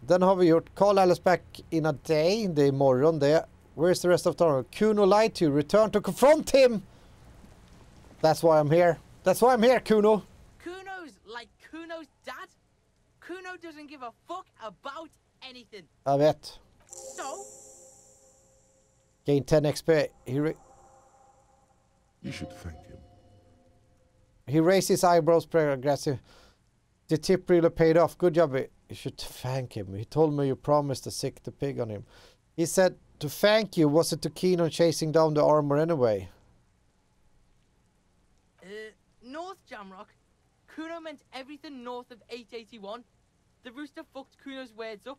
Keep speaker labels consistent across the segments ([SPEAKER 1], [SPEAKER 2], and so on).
[SPEAKER 1] Den har vi gjort. Call Alice back in a day. Det är imorgon det. Where's the rest of tomorrow? Kuno lied to you. Return to confront him. That's why I'm here. That's why I'm here, Kuno.
[SPEAKER 2] Kuno's like Kuno's dad. Kuno doesn't give a fuck about anything.
[SPEAKER 1] Jag vet.
[SPEAKER 2] So?
[SPEAKER 1] Gain 10 XP.
[SPEAKER 3] You should thank him.
[SPEAKER 1] He raised his eyebrows aggressive. The tip really paid off. Good job. You should thank him. He told me you promised to sick the pig on him. He said to thank you. Wasn't too keen on chasing down the armor anyway.
[SPEAKER 2] North Jamrock. Kuno meant everything north of 881. The rooster fucked Kuno's words up.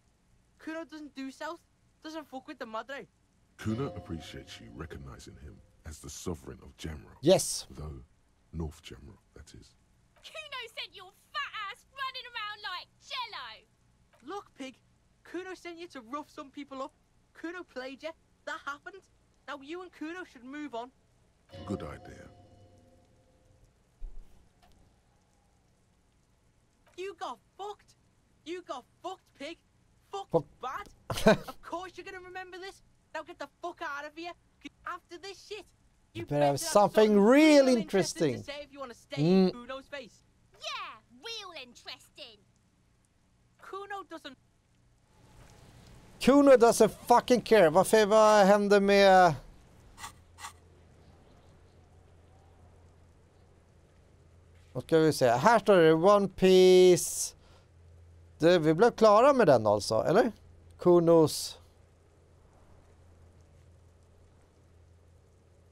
[SPEAKER 2] Kuno doesn't do south. Doesn't fuck with the madre.
[SPEAKER 3] Kuno appreciates you recognizing him as the sovereign of Jamrock.
[SPEAKER 1] Yes.
[SPEAKER 3] Though North Jamrock, that is.
[SPEAKER 4] Kuno sent your fat ass running around like jello.
[SPEAKER 2] Look, pig. Kuno sent you to rough some people up. Kuno played you. That happened. Now you and Kuno should move on.
[SPEAKER 3] Good idea.
[SPEAKER 2] You got fucked. You got fucked, pig. Fucked
[SPEAKER 1] Fuck.
[SPEAKER 2] bad. Of course you're gonna remember this. Now get the fuck out of here. After this shit,
[SPEAKER 1] You better have something real interesting.
[SPEAKER 2] To say if you want to stay in Kuno's face.
[SPEAKER 4] Yeah, real interesting.
[SPEAKER 1] Kuno doesn't fucking care. Vad händer med... Vad ska vi säga? Här står det One Piece. Vi blev klara med den alltså, eller? Kunos.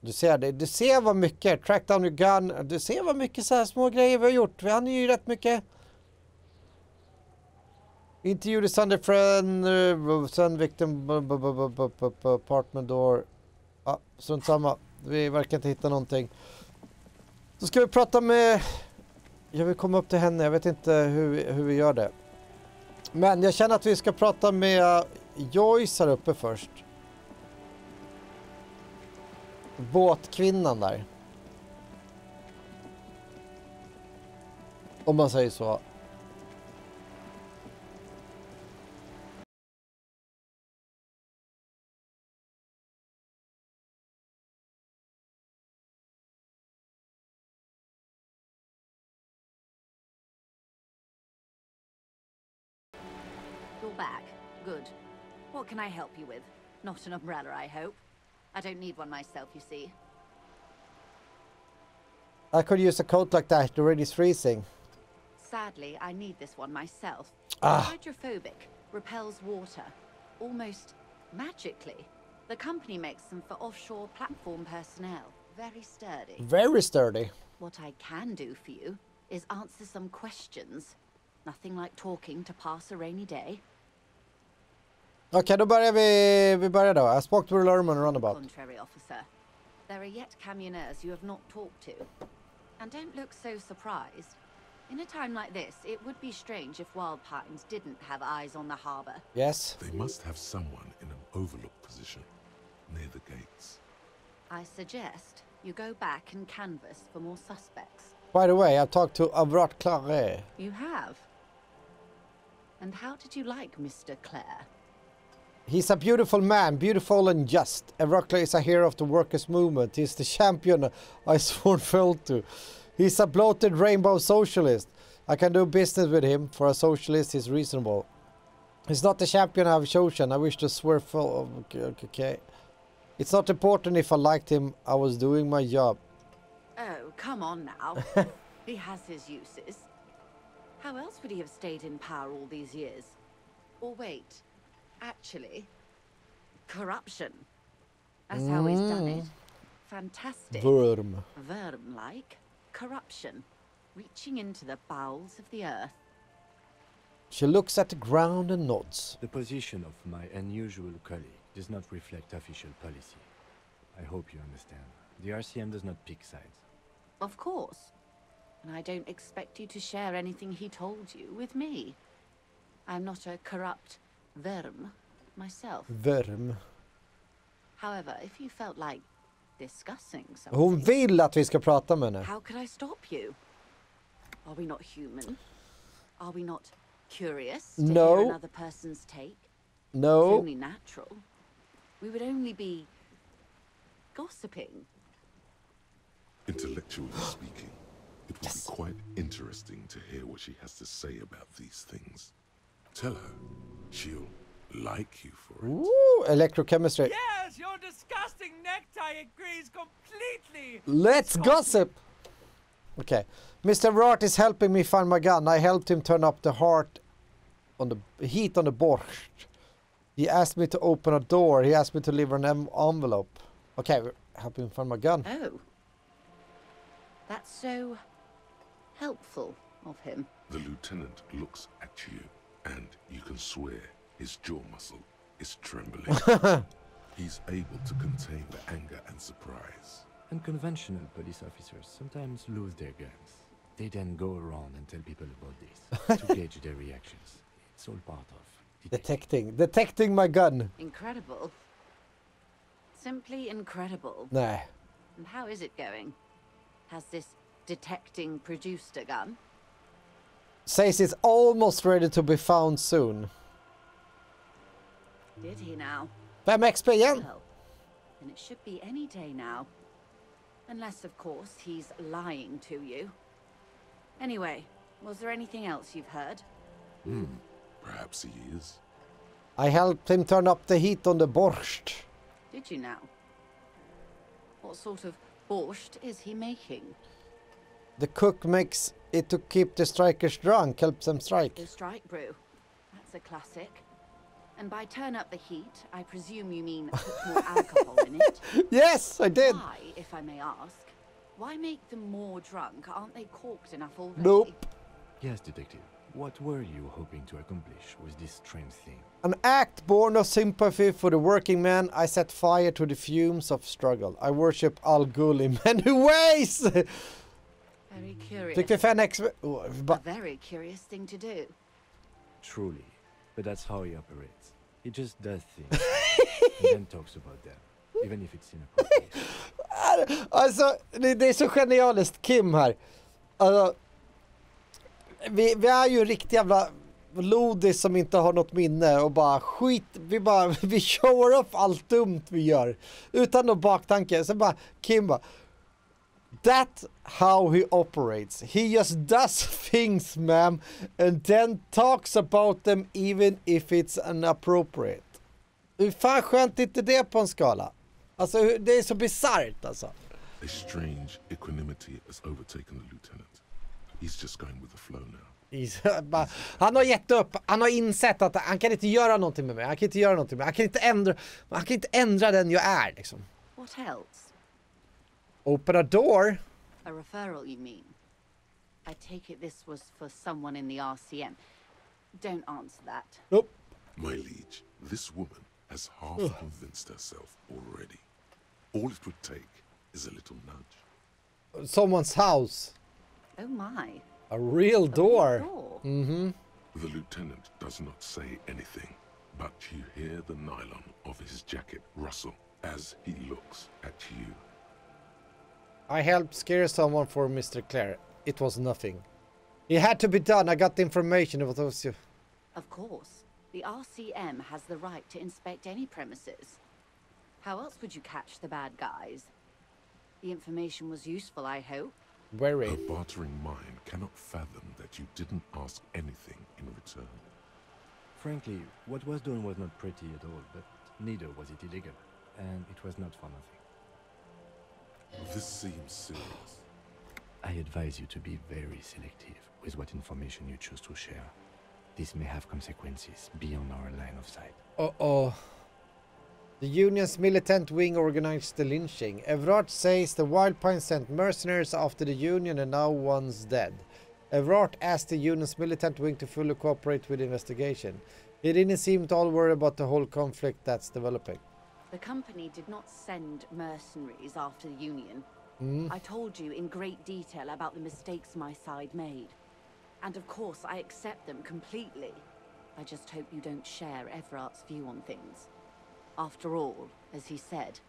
[SPEAKER 1] Du ser det. Du ser vad mycket. Track down your gun. Du ser vad mycket så här små grejer vi har gjort. Vi hann ju rätt mycket. Interview the Sunday friend. Send victim. Apartment door. Ja, strunt samma. Vi verkar inte hitta någonting. Så ska vi prata med... Jag vill komma upp till henne. Jag vet inte hur vi gör det. Men jag känner att vi ska prata med Joyce här uppe först. Båtkvinnan där. Om man säger så.
[SPEAKER 5] You're back. Good. What can I help you with? Not an umbrella, I hope. I don't need one myself, you see.
[SPEAKER 1] I could use a coat like that. Already it's freezing.
[SPEAKER 5] Sadly, I need this one myself.
[SPEAKER 1] Ah.
[SPEAKER 5] Hydrophobic, repels water, almost magically. The company makes them for offshore platform personnel. Very sturdy.
[SPEAKER 1] Very sturdy.
[SPEAKER 5] What I can do for you is answer some questions. Nothing like talking to pass a rainy day.
[SPEAKER 1] Okej, då börjar vi börjar då. I spoke to the alarm on runabout.
[SPEAKER 5] Contrary officer. There are yet communers you have not talked to. And don't look so surprised. In a time like this, it would be strange if Wild Pines didn't have eyes on the harbor.
[SPEAKER 1] Yes.
[SPEAKER 3] They must have someone in an overlook position near the gates.
[SPEAKER 5] I suggest you go back and canvass for more suspects.
[SPEAKER 1] By the way, I talked to Avrat Clare.
[SPEAKER 5] You have? And how did you like Mr. Clare?
[SPEAKER 1] He's a beautiful man, beautiful and just. Avrat Clare is a hero of the workers' movement. He's the champion I sworn fell to. He's a bloated rainbow socialist. I can do business with him. For a socialist, he's reasonable. He's not the champion I've chosen. I wish to swear full of... Okay. It's not important if I liked him. I was doing my job.
[SPEAKER 5] Oh, come on now. He has his uses. How else would he have stayed in power all these years? Or wait, actually, corruption. That's how he's done it. Fantastic.
[SPEAKER 1] Worm.
[SPEAKER 5] Worm-like corruption, reaching into the bowels of the earth.
[SPEAKER 1] She looks at the ground and nods.
[SPEAKER 6] The position of my unusual colleague does not reflect official policy. I hope you understand. The RCM does not pick sides.
[SPEAKER 5] Of course. And I don't expect you to share anything he told you with me. I'm not a corrupt worm myself.
[SPEAKER 1] Worm.
[SPEAKER 5] However, if you felt like discussing something...
[SPEAKER 1] Hon vill att vi ska prata med henne.
[SPEAKER 5] How could I stop you? Are we not human? Are we not curious to
[SPEAKER 1] No.
[SPEAKER 5] hear another person's take? It's
[SPEAKER 1] No.
[SPEAKER 5] only natural. We would only be gossiping.
[SPEAKER 3] Intellectually speaking, it would be quite interesting to hear what she has to say about these things. Tell her she'll like you for it.
[SPEAKER 1] Ooh, electrochemistry.
[SPEAKER 7] Yes, your disgusting necktie agrees completely.
[SPEAKER 1] Let's gossip. Okay. Mr. Rart is helping me find my gun. I helped him turn up the heat on the borscht. He asked me to open a door. He asked me to deliver an envelope. Okay, we're helping him find my gun.
[SPEAKER 5] Oh. That's so helpful of him.
[SPEAKER 3] The lieutenant looks at you, and you can swear his jaw muscle is trembling. He's able to contain the anger and surprise.
[SPEAKER 6] Unconventional police officers sometimes lose their guns. They then go around and tell people about this to gauge their reactions. It's all part of
[SPEAKER 1] Detecting my gun.
[SPEAKER 5] Incredible. Simply incredible.
[SPEAKER 1] Nej.
[SPEAKER 5] And how is it going? Has this detecting produced a gun?
[SPEAKER 1] Says it's almost ready to be found soon.
[SPEAKER 5] Did he now?
[SPEAKER 1] 5 XP igen.
[SPEAKER 5] Well, then it should be any day now. Unless, of course, he's lying to you. Anyway, was there anything else you've heard?
[SPEAKER 3] Perhaps he is.
[SPEAKER 1] I helped him turn up the heat on the borscht.
[SPEAKER 5] Did you now? What sort of borscht is he making?
[SPEAKER 1] The cook makes it to keep the strikers drunk, helps them strike.
[SPEAKER 5] The strike brew. That's a classic. And by turn up the heat, I presume you mean put more alcohol in it?
[SPEAKER 1] Yes, I did.
[SPEAKER 5] Why, if I may ask? Why make them more drunk? Aren't they corked enough already?
[SPEAKER 1] Nope.
[SPEAKER 6] Yes, detective. What were you hoping to accomplish with this strange thing?
[SPEAKER 1] An act born of sympathy for the working man. I set fire to the fumes of struggle. I worship Al Ghul in many ways.
[SPEAKER 5] Very curious.
[SPEAKER 1] Fick vi 5 XP?
[SPEAKER 5] A very curious thing to do.
[SPEAKER 6] Truly. But that's how he operates. He just does things and then talks about them, even if it's inappropriate.
[SPEAKER 1] Alltså, det är så genialiskt Kim här. Alltså, vi är ju riktigt jävla lodis som inte har något minne och bara skit, vi shower upp allt dumt vi gör utan någon baktanke. Så bara Kim bara, that's how he operates. He just does things, ma'am, and then talks about them even if it's inappropriate. Hur fan skönt är inte det på en skala? Alltså, det är så bisarrt alltså.
[SPEAKER 3] A strange equanimity has overtaken the lieutenant. He's just going with the flow now.
[SPEAKER 1] Han har gett upp. Han har insett att han kan inte göra någonting med mig. Han kan inte göra någonting med mig. Han kan inte ändra den jag är liksom.
[SPEAKER 5] What else?
[SPEAKER 1] Open a door.
[SPEAKER 5] A referral, you mean? I take it this was for someone in the RCM. Don't answer that.
[SPEAKER 1] Nope.
[SPEAKER 3] My liege, this woman has half convinced herself already. All it would take is a little nudge.
[SPEAKER 1] Someone's house.
[SPEAKER 5] Oh my.
[SPEAKER 1] A real door.
[SPEAKER 5] Door.
[SPEAKER 1] Mm-hmm.
[SPEAKER 3] The lieutenant does not say anything, but you hear the nylon of his jacket rustle as he looks at you.
[SPEAKER 1] I helped scare someone for Mr. Clare. It was nothing. It had to be done. I got the information. It was you.
[SPEAKER 5] Of course. The RCM has the right to inspect any premises. How else would you catch the bad guys? The information was useful, I hope.
[SPEAKER 1] Very.
[SPEAKER 3] Her bartering mind cannot fathom that you didn't ask anything in return.
[SPEAKER 6] Frankly, what was done was not pretty at all, but neither was it illegal, and it was not for nothing.
[SPEAKER 3] This seems serious.
[SPEAKER 6] I advise you to be very selective with what information you choose to share. This may have consequences beyond our line of sight.
[SPEAKER 1] Uh-oh. The Union's militant wing organized the lynching. Evrard says the Wild Pine sent mercenaries after the Union and now one's dead. Evrard asked the Union's militant wing to fully cooperate with the investigation. He didn't seem at all worried about the whole conflict that's developing.
[SPEAKER 5] The company did not send mercenaries after the Union. I told you in great detail about the mistakes my side made. And of course, I accept them completely. I just hope you don't share Everard's view on things. After all, as he said,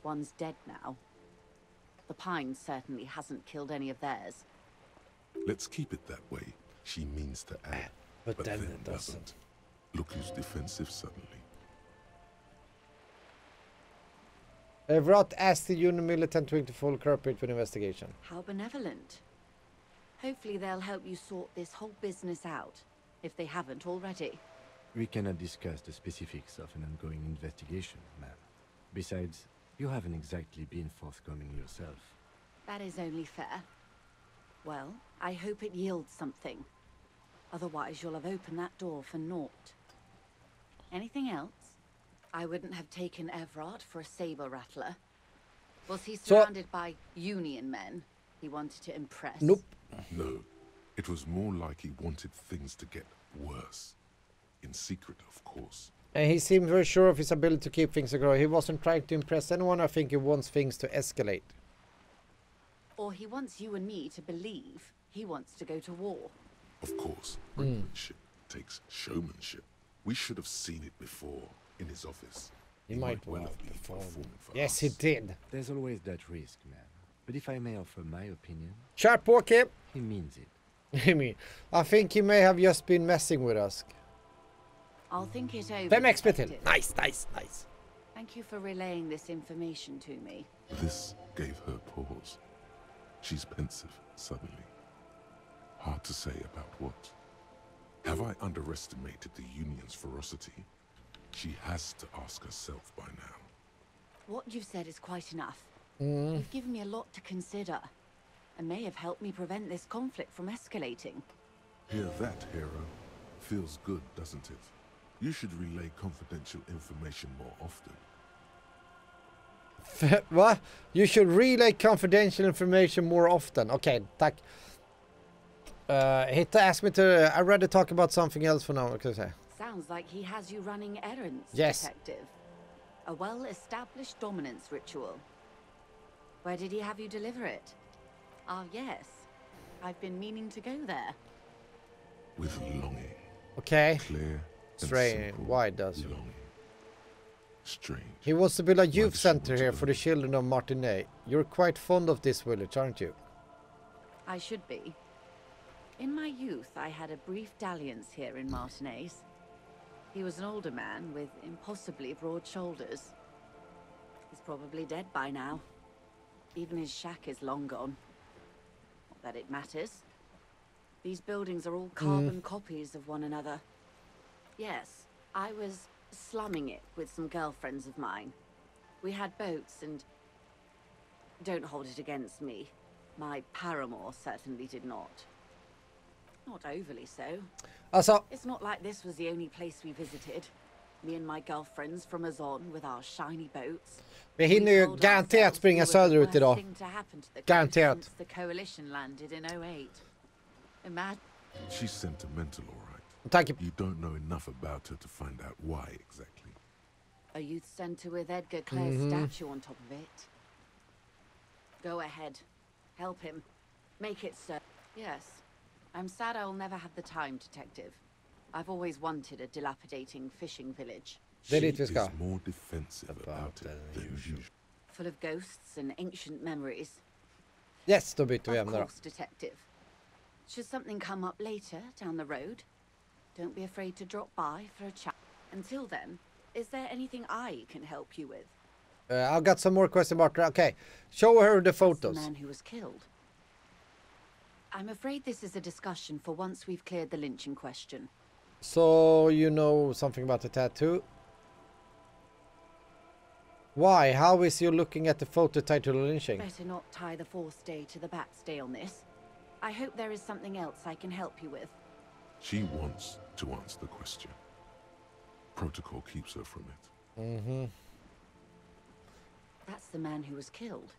[SPEAKER 5] one's dead now. The Pine certainly hasn't killed any of theirs.
[SPEAKER 3] Let's keep it that way. She means to add.
[SPEAKER 1] But then
[SPEAKER 3] then
[SPEAKER 1] it doesn't.
[SPEAKER 3] Look who's defensive suddenly.
[SPEAKER 1] Everett asked the Union militant to full cooperate with investigation.
[SPEAKER 5] How benevolent. Hopefully they'll help you sort this whole business out, if they haven't already.
[SPEAKER 6] We cannot discuss the specifics of an ongoing investigation, ma'am. Besides, you haven't exactly been forthcoming yourself.
[SPEAKER 5] That is only fair. Well, I hope it yields something. Otherwise, you'll have opened that door for naught. Anything else? I wouldn't have taken Everard for a saber rattler. Was he surrounded by Union men he wanted to impress?
[SPEAKER 1] Nope.
[SPEAKER 3] No, it was more like he wanted things to get worse. In secret, of course.
[SPEAKER 1] And he seemed very sure of his ability to keep things going. He wasn't trying to impress anyone. I think he wants things to escalate.
[SPEAKER 5] Or he wants you and me to believe he wants to go to war.
[SPEAKER 3] Of course, brinkmanship takes showmanship. We should have seen it before in his office.
[SPEAKER 1] He might well have
[SPEAKER 3] been
[SPEAKER 1] performed.
[SPEAKER 3] performing for
[SPEAKER 1] Yes,
[SPEAKER 3] us.
[SPEAKER 1] he did.
[SPEAKER 6] There's always that risk, ma'am. But if I may offer my opinion,
[SPEAKER 1] Sharp walkie.
[SPEAKER 6] he means it.
[SPEAKER 1] I think he may have just been messing with us.
[SPEAKER 5] I'll think it over.
[SPEAKER 1] 5 XP till.
[SPEAKER 5] Detective.
[SPEAKER 1] Nice, nice, nice.
[SPEAKER 5] Thank you for relaying this information to me.
[SPEAKER 3] This gave her pause. She's pensive suddenly. Hard to say about what. Have I underestimated the Union's ferocity? She has to ask herself by now.
[SPEAKER 5] What you've said is quite enough. You've given me a lot to consider, and may have helped me prevent this conflict from escalating.
[SPEAKER 3] Hear that, hero? Feels good, doesn't it? You should relay confidential information more often.
[SPEAKER 1] What? You should relay confidential information more often. Okay, tack. Hittar asked me to... I'd rather talk about something else for now. Okay.
[SPEAKER 5] Sounds like he has you running errands,
[SPEAKER 1] Yes.
[SPEAKER 5] Detective. A well-established dominance ritual. Where did he have you deliver it? Ah, yes. I've been meaning to go there.
[SPEAKER 3] With longing.
[SPEAKER 1] Okay.
[SPEAKER 3] Clear and
[SPEAKER 1] Strange.
[SPEAKER 3] simple
[SPEAKER 1] Why does he?
[SPEAKER 3] longing. Strange.
[SPEAKER 1] He wants to build a youth
[SPEAKER 3] does she
[SPEAKER 1] center
[SPEAKER 3] want to
[SPEAKER 1] here
[SPEAKER 3] do
[SPEAKER 1] for the
[SPEAKER 3] it?
[SPEAKER 1] children of Martinet. You're quite fond of this village, aren't you?
[SPEAKER 5] I should be. In my youth, I had a brief dalliance here in Martinez. He was an older man with impossibly broad shoulders. He's probably dead by now. Even his shack is long gone. Not that it matters. These buildings are all carbon copies of one another. Yes, I was slumming it with some girlfriends of mine. We had boats and... Don't hold it against me. My paramour certainly did not. Not overly so.
[SPEAKER 1] Alltså,
[SPEAKER 5] It's not like this was the only place we visited. Me and my girlfriends from Azon with our shiny boats.
[SPEAKER 1] vi hinner ju garanterat springa söderut idag. Garanterat.
[SPEAKER 5] Since the coalition landed in 08. Imagine.
[SPEAKER 3] She's sentimental, all right.
[SPEAKER 1] Tack.
[SPEAKER 3] You don't know enough about her to find out why exactly.
[SPEAKER 5] A youth center with Edgar Clare's statue on top of it. Go ahead. Help him. Make it so. Yes. I'm sad I'll never have the time, Detective. I've always wanted a dilapidating fishing village.
[SPEAKER 1] Det är
[SPEAKER 3] She
[SPEAKER 1] dit vi
[SPEAKER 3] is
[SPEAKER 1] ska.
[SPEAKER 3] more defensive about it than usual.
[SPEAKER 5] Full of ghosts and ancient memories.
[SPEAKER 1] Yes, då byter vi
[SPEAKER 5] Of
[SPEAKER 1] ämne då.
[SPEAKER 5] course, Detective. Should something come up later down the road, don't be afraid to drop by for a chat. Until then, is there anything I can help you with?
[SPEAKER 1] I've got some more questions about... Okay, show her the
[SPEAKER 5] That's the
[SPEAKER 1] photos.
[SPEAKER 5] man who was killed. I'm afraid this is a discussion for once we've cleared the lynching question.
[SPEAKER 1] So, you know something about the tattoo? Why? How is you looking at the photo titled lynching?
[SPEAKER 5] Better not tie the forestay to the backstay on this. I hope there is something else I can help you with.
[SPEAKER 3] She wants to answer the question. Protocol keeps her from it.
[SPEAKER 5] That's the man who was killed.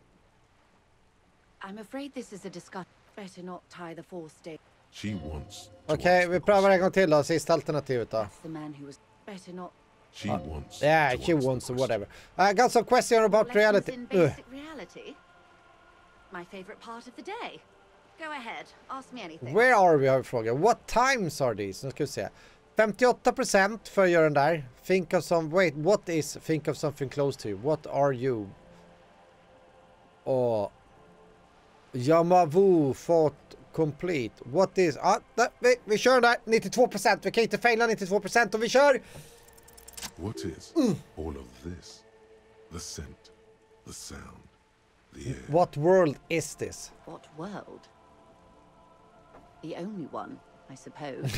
[SPEAKER 5] I'm afraid this is a discussion. Better not tie the forestay.
[SPEAKER 3] She wants to
[SPEAKER 1] Okej,
[SPEAKER 3] answer
[SPEAKER 1] vi
[SPEAKER 3] the
[SPEAKER 1] prövar en
[SPEAKER 3] question.
[SPEAKER 1] gång till då. Sista alternativet då.
[SPEAKER 5] That's the man who was better not.
[SPEAKER 3] She wants
[SPEAKER 1] Yeah,
[SPEAKER 3] to
[SPEAKER 1] she
[SPEAKER 3] answer
[SPEAKER 1] wants
[SPEAKER 3] the
[SPEAKER 1] or
[SPEAKER 3] question.
[SPEAKER 1] whatever. I got some question about
[SPEAKER 5] Lessons
[SPEAKER 1] reality.
[SPEAKER 5] in basic reality. My favorite part of the day. Go ahead, ask me anything.
[SPEAKER 1] Where are we, har vi frågat. What times are these? Nu ska vi se. 58% för att göra den där. Think of some... Wait, what is think of something close to you? What are you? Och... Yamavu fought complete. What is... vi kör där. 92%. Vi kan inte faila 92% och vi kör.
[SPEAKER 3] What is all of this? The scent, the sound, the air.
[SPEAKER 1] What world is this?
[SPEAKER 5] What world? The only one, I suppose.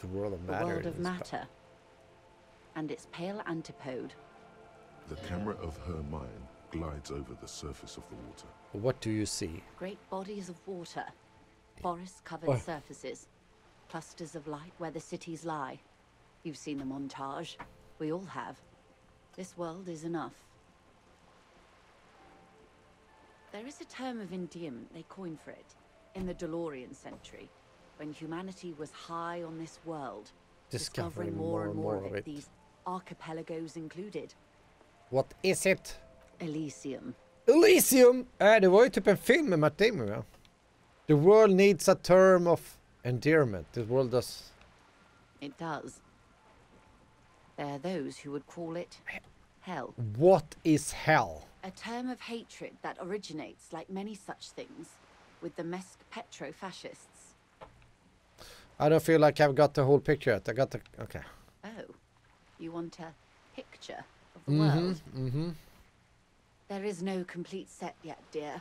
[SPEAKER 1] The world of
[SPEAKER 5] The
[SPEAKER 1] matter.
[SPEAKER 5] world of matter. And its pale antipode.
[SPEAKER 3] The camera of her mind glides over the surface of the water.
[SPEAKER 1] What do you see?
[SPEAKER 5] Great bodies of water. Forest-covered surfaces. Clusters of light where the cities lie. You've seen the montage. We all have. This world is enough. There is a term of endearment they coined for it in the DeLorean century, when humanity was high on this world, discovering more and more of it, these archipelagos included.
[SPEAKER 1] What is it?
[SPEAKER 5] Elysium.
[SPEAKER 1] Elysium! Det var ju typ en film med Matt Damon, ja. The world needs a term of endearment. The world does...
[SPEAKER 5] It does. There are those who would call it hell.
[SPEAKER 1] What is hell?
[SPEAKER 5] A term of hatred that originates, like many such things, with the Mesk petro-fascists.
[SPEAKER 1] I don't feel like I've got the whole picture yet. I got the... Okay.
[SPEAKER 5] Oh, you want a picture of the world? There is no complete set yet, dear.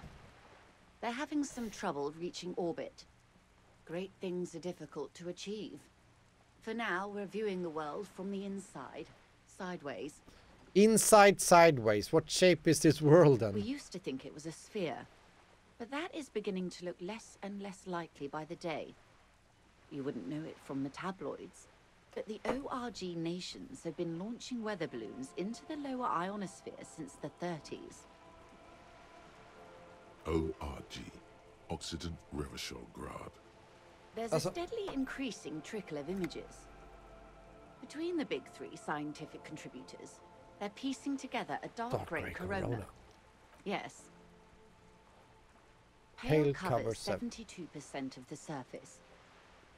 [SPEAKER 5] They're having some trouble reaching orbit. Great things are difficult to achieve. For now, we're viewing the world from the inside, sideways.
[SPEAKER 1] Inside, sideways. What shape is this world then?
[SPEAKER 5] We used to think it was a sphere, but that is beginning to look less and less likely by the day. You wouldn't know it from the tabloids, but the ORG nations have been launching weather balloons into the lower ionosphere since the 30s.
[SPEAKER 3] ORG, Occident Revischolgrad.
[SPEAKER 5] There's a steadily increasing trickle of images. Between the big three scientific contributors, they're piecing together a dark grey corona. Yes. Pale covers 72% of the surface.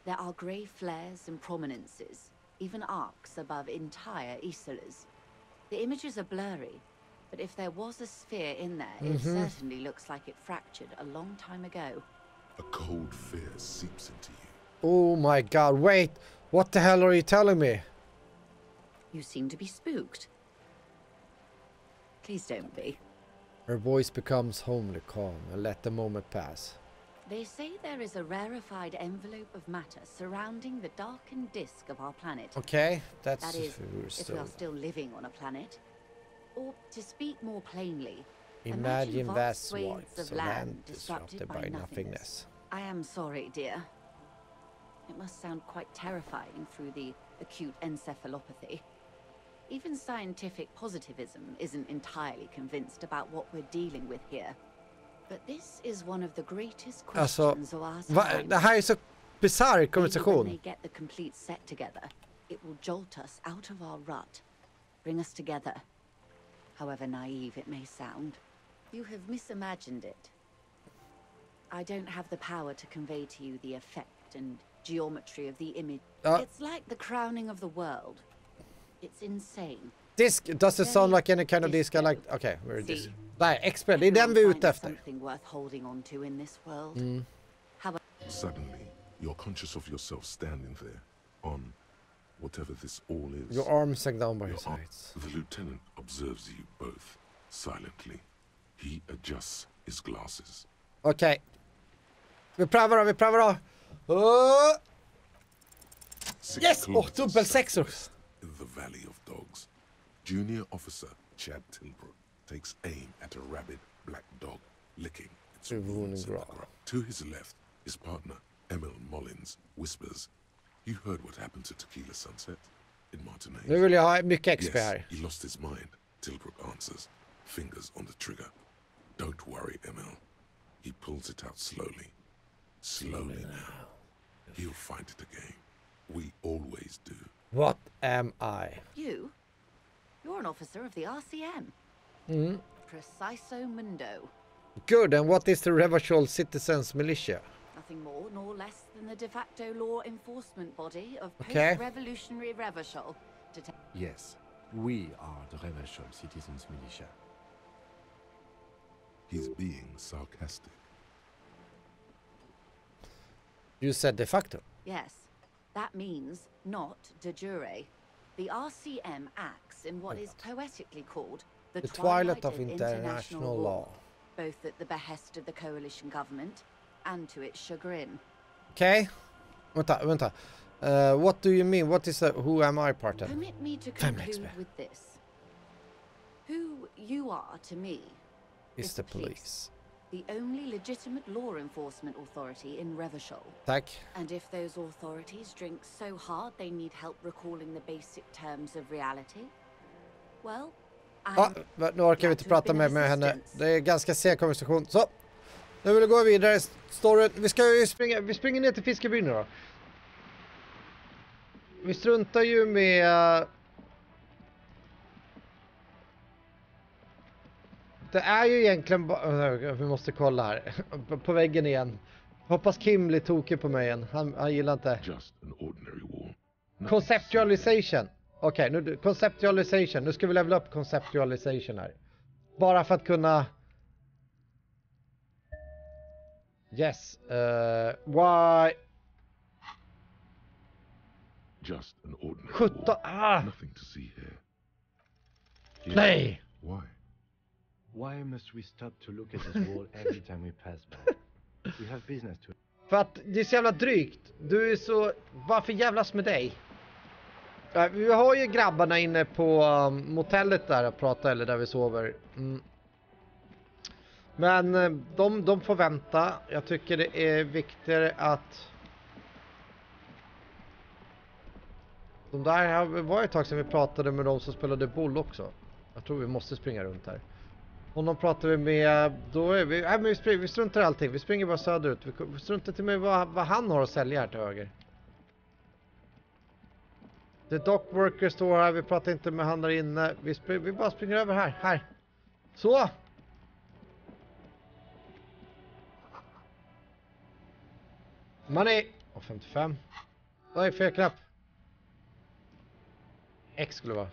[SPEAKER 5] There are grey flares and prominences, even arcs above entire isolas. The images are blurry, but if there was a sphere in there, it certainly looks like it fractured a long time ago.
[SPEAKER 3] A cold fear seeps into you.
[SPEAKER 1] Oh my god, wait! What the hell are you telling me?
[SPEAKER 5] You seem to be spooked. Please don't be.
[SPEAKER 1] Her voice becomes homely calm and let the moment pass.
[SPEAKER 5] They say there is a rarefied envelope of matter surrounding the darkened disk of our planet.
[SPEAKER 1] Okay, that's...
[SPEAKER 5] That is, if we are still living on a planet. Or, to speak more plainly,
[SPEAKER 1] imagine vast swathes of land disrupted by nothingness.
[SPEAKER 5] I am sorry, dear. It must sound quite terrifying through the acute encephalopathy. Even scientific positivism isn't entirely convinced about what we're dealing with here. But this is one of the greatest questions of our time.
[SPEAKER 1] Det här är så bisarr konversation.
[SPEAKER 5] When they get the complete set together, it will jolt us out of our rut, bring us together. However naive it may sound, you have misimagined it. I don't have the power to convey to you the effect and geometry of the image. It's like the crowning of the world. It's insane.
[SPEAKER 1] Disc, does it sound like any kind of disc I like? Okay, we're disc. Nej, expert, det är den vi är ute efter.
[SPEAKER 5] Something worth holding on to in this world.
[SPEAKER 3] Suddenly, you're conscious of yourself standing there on whatever this all is.
[SPEAKER 1] Your arms hang down by your sides.
[SPEAKER 3] The lieutenant observes you both silently. He adjusts his glasses.
[SPEAKER 1] Okej. Vi prövar då. Yes! Dubbel sexor!
[SPEAKER 3] In the Valley of Dogs, Junior Officer Chad Tilbrook takes aim at a rabid black dog licking its wounds in the ground. To his left, his partner, Emil Mullins, whispers, "You heard what happened to Tequila Sunset in Martinez?"
[SPEAKER 1] Nu vill jag ha mycket XP här.
[SPEAKER 3] Yes, he lost his mind, Tilbrook answers, fingers on the trigger. "Don't worry, Emil." He pulls it out slowly. Slowly now. He'll find it again. We always do.
[SPEAKER 1] What am I?
[SPEAKER 5] You're an officer of the RCM. Preciso Mundo.
[SPEAKER 1] Good, and what is the Revischol Citizens Militia?
[SPEAKER 5] Nothing more nor less than the de facto law enforcement body of post-revolutionary Revischol.
[SPEAKER 6] Yes, we are the Revischol Citizens Militia.
[SPEAKER 3] He's being sarcastic.
[SPEAKER 1] You said de facto.
[SPEAKER 5] Yes, that means not de jure. The RCM acts in what is poetically called the
[SPEAKER 1] twilight of international law.
[SPEAKER 5] Both at the behest of the coalition government and to its chagrin.
[SPEAKER 1] Okay. Vänta. What do you mean? What is the who am I part of?
[SPEAKER 5] Permit me to conclude with this. Who you are to me
[SPEAKER 1] is the police.
[SPEAKER 5] The only legitimate law enforcement authority in Revachol.
[SPEAKER 1] Tack.
[SPEAKER 5] And if those authorities drink so hard they need help recalling the basic terms of reality, well,
[SPEAKER 1] nu orkar vi inte prata med henne. Det är ganska seg konversation. Så, nu vill jag gå vidare. Storyn. Vi springer ner till fiskebyn då. Vi struntar ju med... Det är ju egentligen vi måste kolla här. På väggen igen. Hoppas Kim blir tokig på mig igen. Han gillar inte. Conceptualization. Okej, nu conceptualization. Nu ska vi levela upp conceptualization här. Bara för att kunna... Yes. Why...
[SPEAKER 3] Just an ordinary
[SPEAKER 1] 17.
[SPEAKER 3] Nothing to see here.
[SPEAKER 1] Nej.
[SPEAKER 3] Why?
[SPEAKER 6] Why must we stop to look at this wall every time we pass by? We have business to...
[SPEAKER 1] För att det är så jävla drygt. Du är så... Varför jävlas med dig? Vi har ju grabbarna inne på motellet där och prata, eller där vi sover. Men de får vänta. Jag tycker det är viktigare att... De där var ett tag sedan vi pratade med de som spelade boll också. Jag tror vi måste springa runt här. Och de pratar vi med, då är vi... Nej, men vi struntar i allting. Vi springer bara söderut. Vi struntar till med vad han har att sälja här till höger. The dock worker står här. Vi pratar inte med han där inne. Vi bara springer över här. Här. Så! Money! Och 55. Vad är fel knapp? X skulle vara.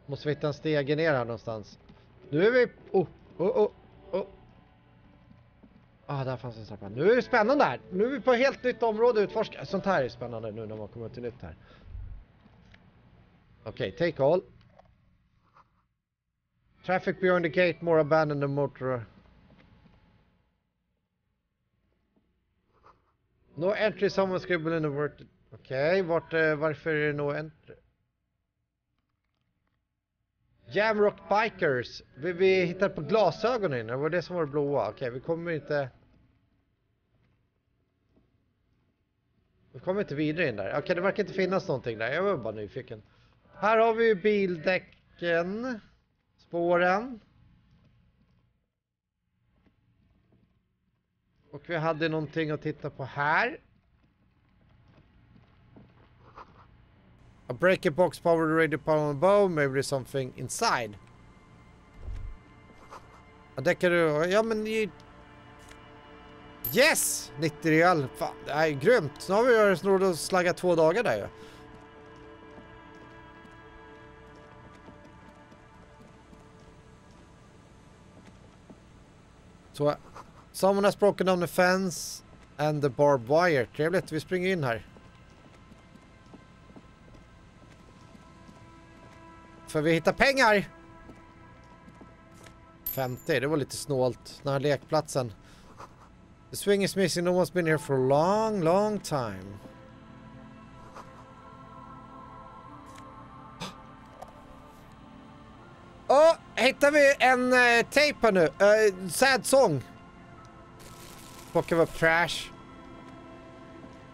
[SPEAKER 1] Måste vi hitta en stege ner här någonstans. Nu är vi... där fanns en trappa. Nu är det spännande här. Nu är vi på ett helt nytt område utforska. Sånt här är spännande nu när man kommer till nytt här. Okej, take all. Traffic beyond the gate, more abandoned the motor. No entry, someone scribble in the word. Okej, varför är det no entry? Jamrock Bikers. Vi hittar på glasögonen. Det var det som var det blåa. Okej, vi kommer inte vidare in där. Okej, det verkar inte finnas någonting där. Jag var bara nyfiken. Här har vi bildäcken. Spåren. Och vi hade någonting att titta på här. A breaker box powered radio power above. Maybe there's something inside. Däckar du? Ja, men... Yes! 90 real. Fan, det är grymt. Nu har vi snurrat och slaggat 2 dagar där ju. Så... Someone has broken down the fence and the barbed wire. Trevligt, vi springer in här. För vi hittar pengar! 50, det var lite snålt. Den här lekplatsen. The swing is missing, no one's been here for a long, long time. Hittar vi en tape här nu. Sad song. Plockar vi upp trash.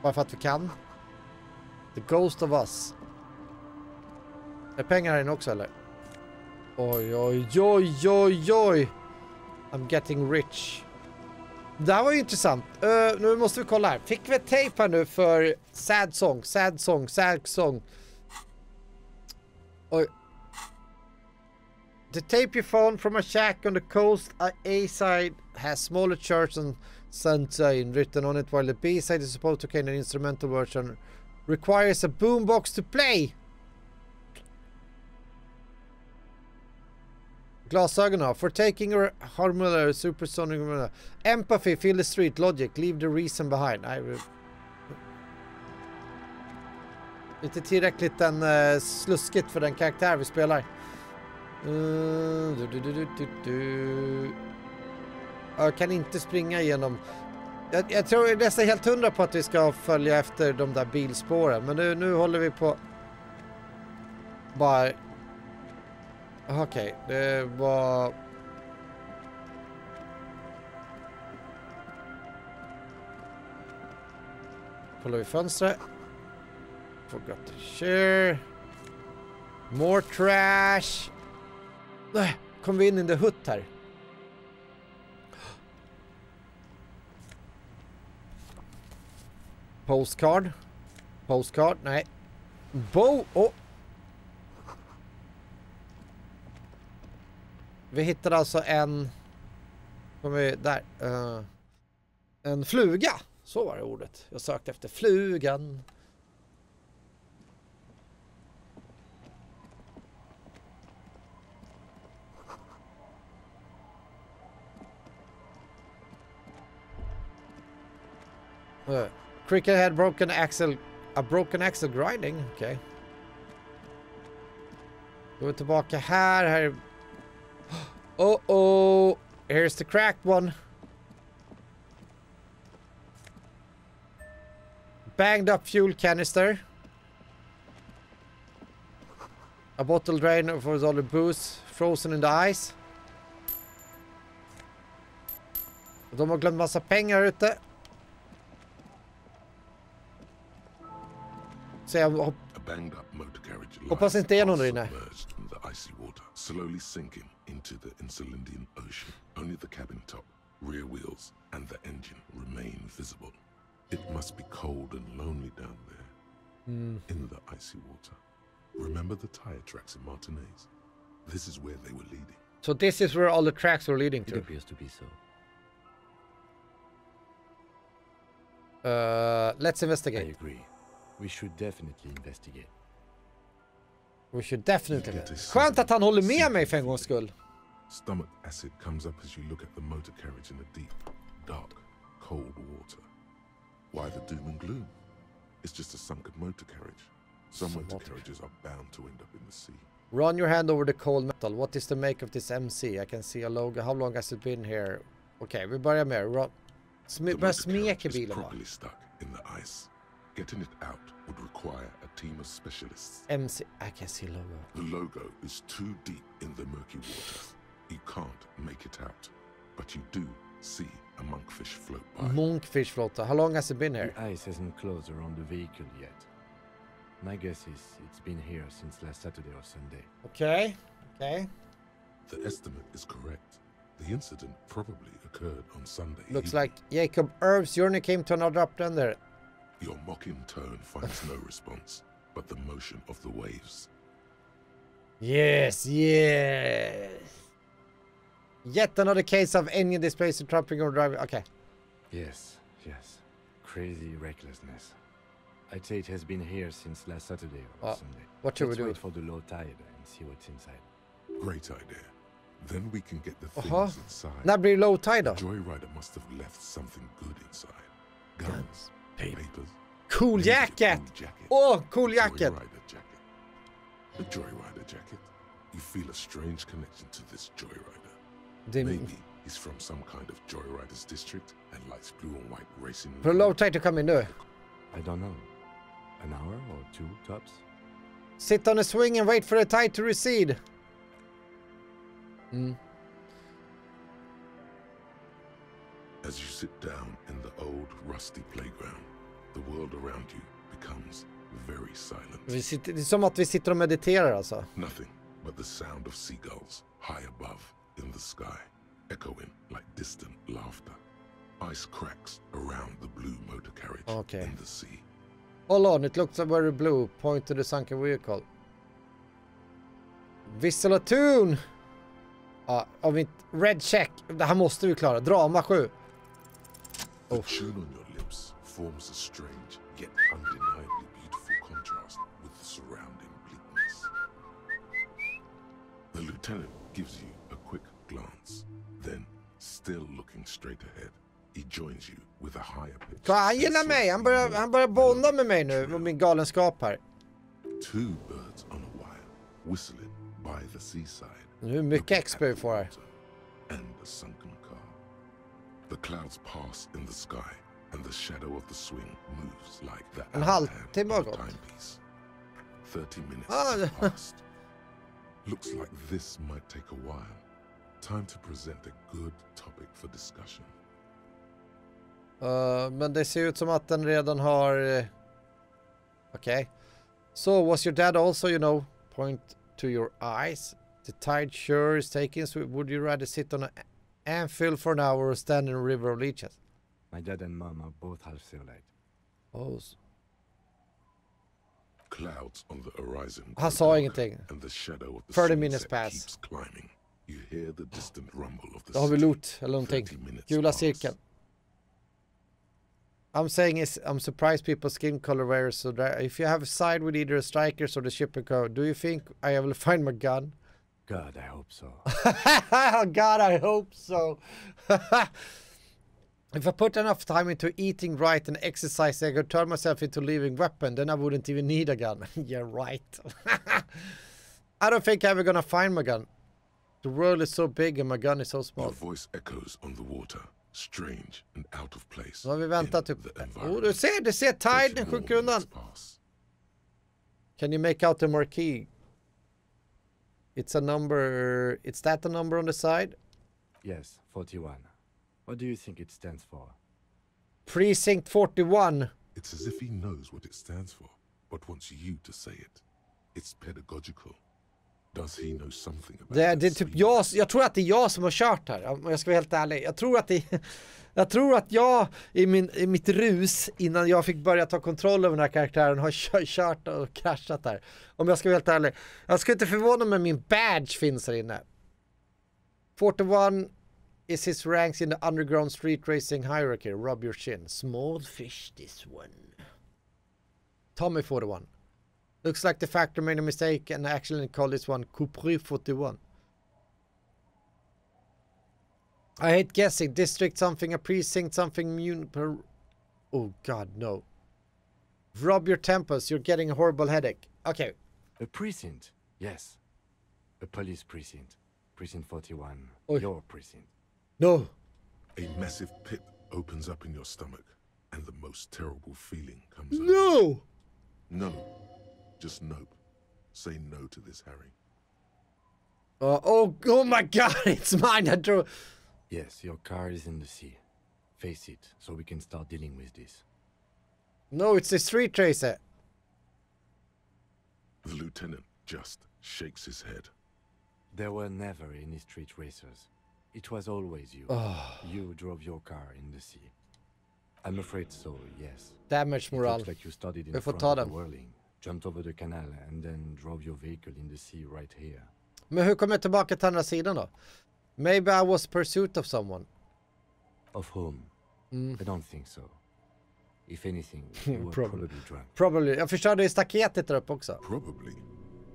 [SPEAKER 1] Bara för att vi kan. The Ghost of Us. Är pengar här inne också eller? Oj, oj, oj, oj, oj. I'm getting rich. Det här var ju intressant. Nu måste vi kolla här. Fick vi ett tape här nu för sad song, sad song, sad song. Oj. The tape you found from a shack on the coast A-side has smaller church and sunshine written on it, while the B-side is supposed to contain an instrumental version. Requires a boombox to play. Glasögonen. For taking a harmonious supersonic empathy, feel the street, logic, leave the reason behind. Nej, inte tillräckligt sluskigt för den karaktär vi spelar. Jag kan inte springa igenom. Jag tror jag är nästan helt 100 på att vi ska följa efter de där bilspåren. Men nu håller vi på. Bara. Okej, det var. Kollar vi fönstret. Forgot to share. More trash. Kom vi in i the hut här. Postcard. Postcard, nej. Vi hittade alltså en. Där. En fluga. Så var det ordet. Jag sökte efter flugan. Cricket had broken axle. A broken axle grinding. Okej. Då är vi tillbaka här. Oh. Here's the cracked one. Banged up fuel canister. A bottle drain for all the booze frozen in the ice. De har glömt massa pengar ute. Så jag hoppas inte är någon där inne.
[SPEAKER 3] Slowly sinking into the Insulindian Ocean. Only the cabin top, rear wheels, and the engine remain visible. It must be cold and lonely down there in the icy water. Remember the tire tracks in Martinez? This is where they were leading.
[SPEAKER 1] So this is where all the tracks were leading to.
[SPEAKER 6] It appears to be so.
[SPEAKER 1] Let's investigate.
[SPEAKER 6] I agree. We should definitely investigate.
[SPEAKER 1] We should definitely. Skönt att han håller med mig för en gångs skull.
[SPEAKER 3] Stomach acid comes up as you look at the motor carriage in the deep, dark, cold water. Why the doom and gloom? It's just a sunken motor carriage. Some motor carriages are bound to end up in the sea.
[SPEAKER 1] Run your hand over the cold metal. What is the make of this MC? I can see a logo. How long has it been here? Okay, vi börjar med börja smeka bilen.
[SPEAKER 3] Properly stuck in the ice. Getting it out would require a team of specialists.
[SPEAKER 1] MC, I can see logo.
[SPEAKER 3] The logo is too deep in the murky water. You can't make it out, but you do see a monkfish float by.
[SPEAKER 1] Monkfish float. How long has it been here?
[SPEAKER 6] The ice hasn't closed around the vehicle yet. My guess is it's been here since last Saturday or Sunday.
[SPEAKER 1] Okay.
[SPEAKER 3] The estimate is correct. The incident probably occurred on Sunday.
[SPEAKER 1] Looks like Jacob Irv's journey came to another abrupt end there.
[SPEAKER 3] Your mocking tone finds no response, but the motion of the waves.
[SPEAKER 1] Yes. Yet another case of engine displacement, trapping or driving. Okay.
[SPEAKER 6] Yes. Crazy recklessness. I'd say it has been here since last Saturday or Sunday.
[SPEAKER 1] What should we do?
[SPEAKER 6] Let's wait for the low tide and see what's inside.
[SPEAKER 3] Great idea. Then we can get the things inside.
[SPEAKER 1] När blir low tide då?
[SPEAKER 3] The joyrider must have left something good inside. Guns. Papers.
[SPEAKER 1] Cool jacket! Cool jacket!
[SPEAKER 3] A joyrider jacket. You feel a strange connection to this joyrider. Maybe he's from some kind of joyriders district and likes blue and white racing.
[SPEAKER 1] For low tide to come in nu.
[SPEAKER 6] I don't know. An hour or two tops?
[SPEAKER 1] Sit on a swing and wait for the tide to recede.
[SPEAKER 3] As you sit down in the old rusty playground, the world around you becomes very silent.
[SPEAKER 1] Det är som att vi sitter och mediterar alltså.
[SPEAKER 3] Nothing but the sound of seagulls high above in the sky, echoing like distant laughter. Ice cracks around the blue motor carriage in the sea.
[SPEAKER 1] Hold on, it looks very blue. Point to the sunken vehicle. Whistle a tune! Av mitt red check. Det här måste vi klara. Drama 7.
[SPEAKER 3] The tune on your lips forms a strange yet undeniably beautiful contrast with the surrounding bleakness. The lieutenant gives you a glance. Then, still looking straight ahead, he joins you with a higher pitch.
[SPEAKER 1] Han gillar mig. Han börjar bonda med mig nu, med min galenskap här.
[SPEAKER 3] Two birds on a wire, whistling by the seaside.
[SPEAKER 1] Nu mycket XP vi får här.
[SPEAKER 3] And a sunken car. The clouds pass in the sky, and the shadow of the swing moves like the
[SPEAKER 1] En halvtimme har gått.
[SPEAKER 3] timepiece. 30 minutes have passed. Looks like this might take a while. Time to present a good topic for discussion.
[SPEAKER 1] Men det ser ut som att den redan har... Okej. So, was your dad also, you know, point to your eyes? The tide sure is taking, so would you rather sit on an anvil for an hour or stand in a river of leeches?
[SPEAKER 6] My dad and mom are both half Celite.
[SPEAKER 1] Oh.
[SPEAKER 3] Clouds on the horizon.
[SPEAKER 1] Han sa ingenting.
[SPEAKER 3] And the shadow of the
[SPEAKER 1] 30 minutes pass.
[SPEAKER 3] keeps climbing. You hear the distant rumble of the
[SPEAKER 1] Då har vi loot eller någonting. Gula cirkeln. I'm saying is I'm surprised people's skin color varies so that if you have a side with either the strikers or the shipper code, do you think I will find my gun?
[SPEAKER 6] God, I hope so.
[SPEAKER 1] God, I hope so. If I put enough time into eating right and exercising, I could turn myself into a living weapon. Then I wouldn't even need a gun. Yeah, right. I don't think I'm ever gonna find my gun. The world is so big and my gun is so small.
[SPEAKER 3] Your voice echoes on the water, strange and out of place.
[SPEAKER 1] Så har vi väntat typ... Oh, du ser tiden sjunker undan. Can you make out the marquee? It's a number... It's that the number on the side?
[SPEAKER 6] Yes, 41. What do you think it stands for?
[SPEAKER 1] Precinct 41.
[SPEAKER 3] It's as if he knows what it stands for, but wants you to say it. It's pedagogical. Does he know something about
[SPEAKER 1] det är typ jag tror att det är jag som har kört här, om jag ska vara helt ärlig. Jag tror att jag i mitt rus innan jag fick börja ta kontroll över den här karaktären har kört och kraschat där. Om jag ska vara helt ärlig. Jag ska inte förvåna mig, min badge finns här inne. 41 is his ranks in the underground street racing hierarchy. Rub your chin. Small fish this one. Tommy 41. Looks like the factor made a mistake and actually called this one Coupri 41. I hate guessing. District something, a precinct something, oh god, no. Rub your temples, you're getting a horrible headache. Okay.
[SPEAKER 6] A precinct, yes. A police precinct. Precinct 41.
[SPEAKER 1] Oy.
[SPEAKER 6] Your precinct.
[SPEAKER 1] No.
[SPEAKER 3] A massive pit opens up in your stomach, and the most terrible feeling comes
[SPEAKER 1] No!
[SPEAKER 3] over. No. Just nope. Say no to this, Harry.
[SPEAKER 1] Oh my god, it's mine. I drew.
[SPEAKER 6] Yes, your car is in the sea. Face it, so we can start dealing with this.
[SPEAKER 1] No, it's a street racer.
[SPEAKER 3] The lieutenant just shakes his head.
[SPEAKER 6] There were never any street racers. It was always you. You drove your car in the sea. I'm afraid so, yes.
[SPEAKER 1] Damage
[SPEAKER 6] It
[SPEAKER 1] morale.
[SPEAKER 6] looks like you started in
[SPEAKER 1] Vi får
[SPEAKER 6] front
[SPEAKER 1] ta
[SPEAKER 6] of the
[SPEAKER 1] den.
[SPEAKER 6] whirling, jumped over the canal and then drove your vehicle in the sea right here.
[SPEAKER 1] Men hur kommer jag tillbaka till andra sidan då? Maybe I was pursuit of someone.
[SPEAKER 6] Of whom? I don't think so. If anything, you were probably drunk.
[SPEAKER 1] Probably. Jag förstörde staketet där uppe också.
[SPEAKER 3] Probably.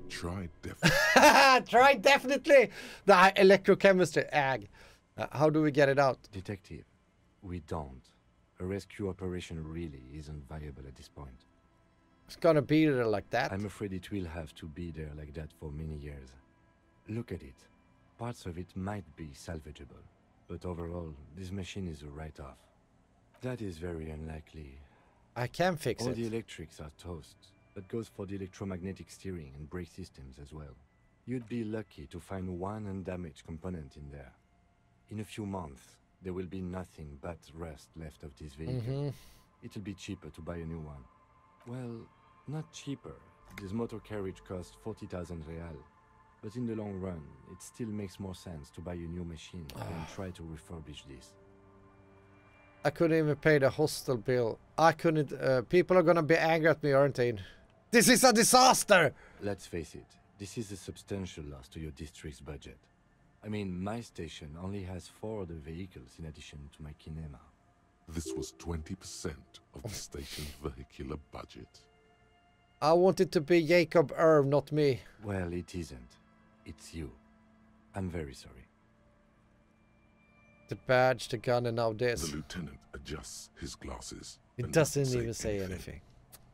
[SPEAKER 3] Try definitely.
[SPEAKER 1] Try definitely! Det här electrochemistry, how do we get it out?
[SPEAKER 6] Detective, we don't. A rescue operation really isn't viable at this point.
[SPEAKER 1] It's gonna be there like that.
[SPEAKER 6] I'm afraid it will have to be there like that for many years. Look at it. Parts of it might be salvageable, but overall, this machine is a write-off. That is very unlikely.
[SPEAKER 1] I can fix
[SPEAKER 6] All
[SPEAKER 1] it.
[SPEAKER 6] the electrics are toast. That goes for the electromagnetic steering and brake systems as well. You'd be lucky to find one undamaged component in there. In a few months, there will be nothing but rust left of this vehicle. It'll be cheaper to buy a new one. Well, not cheaper. This motor carriage costs 40,000 real. But in the long run, it still makes more sense to buy a new machine than try to refurbish this.
[SPEAKER 1] I couldn't even pay the hostel bill. I couldn't... people are gonna be angry at me, aren't they? This is a disaster!
[SPEAKER 6] Let's face it, this is a substantial loss to your district's budget. I mean, my station only has 4 other vehicles in addition to my kinema.
[SPEAKER 3] This was 20% of the station's vehicular budget.
[SPEAKER 1] I want it to be Jacob Irv, not me.
[SPEAKER 6] Well, it isn't. It's you. I'm very sorry.
[SPEAKER 1] The badge, the gun, and now this.
[SPEAKER 3] The lieutenant adjusts his glasses.
[SPEAKER 1] It
[SPEAKER 3] and
[SPEAKER 1] doesn't even say anything.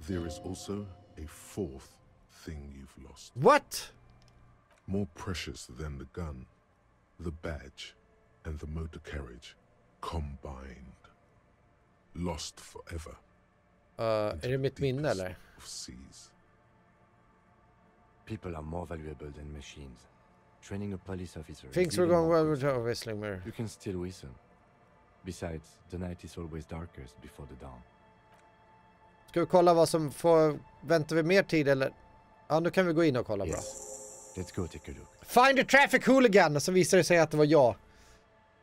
[SPEAKER 3] There is also a fourth thing you've lost.
[SPEAKER 1] What?
[SPEAKER 3] More precious than the gun, the badge, and the motor carriage combined. Lost forever.
[SPEAKER 1] Är det mitt minne eller?
[SPEAKER 3] Of seas.
[SPEAKER 6] People are more valuable than machines. Training a police officer.
[SPEAKER 1] Things were going well with our whistling mirror.
[SPEAKER 6] You can still whistle. Besides, the night is always darkest before the dawn.
[SPEAKER 1] Ska vi kolla vad som får... Väntar vi mer tid eller? Ja, nu kan vi gå in och kolla bra.
[SPEAKER 6] Let's go take a look.
[SPEAKER 1] Find the traffic hooligan! Och så visar det sig att det var jag.